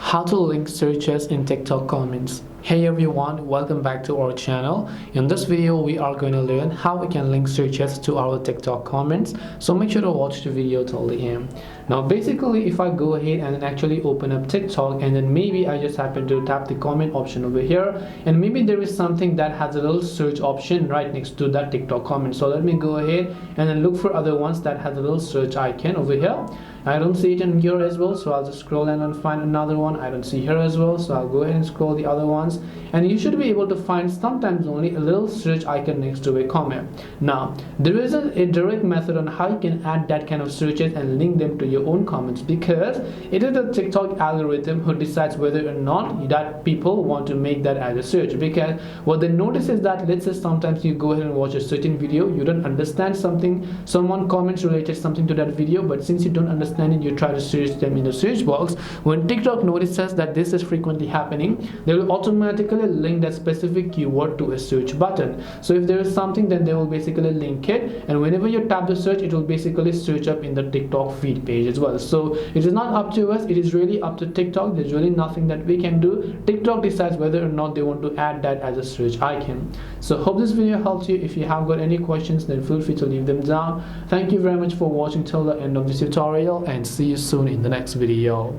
How to link searches in TikTok comments. Hey everyone, welcome back to our channel. In this video we are going to learn how we can link searches to our TikTok comments, so make sure to watch the video till the end. Now basically, if I go ahead and actually open up TikTok, and then maybe I just happen to tap the comment option over here, and maybe there is something that has a little search option right next to that TikTok comment. So let me go ahead and then look for other ones that has a little search icon over here. I don't see it in here as well, so I'll just scroll and then find another one. I don't see here as well, so I'll go ahead and scroll the other ones, and you should be able to find sometimes only a little search icon next to a comment. Now there is a direct method on how you can add that kind of searches and link them to your own comments, because it is the TikTok algorithm who decides whether or not that people want to make that as a search. Because what they notice is that, let's say sometimes you go ahead and watch a certain video, you don't understand something, someone comments related something to that video, but since you don't understand it, you try to search them in the search box. When TikTok notices that this is frequently happening, they will automatically link that specific keyword to a search button. So if there is something, then they will basically link it, and whenever you tap the search, it will basically search up in the TikTok feed page as well. So it is not up to us, it is really up to TikTok. There's really nothing that we can do. TikTok decides whether or not they want to add that as a search icon. So hope this video helped you. If you have got any questions, then feel free to leave them down. Thank you very much for watching till the end of this tutorial, and see you soon in the next video.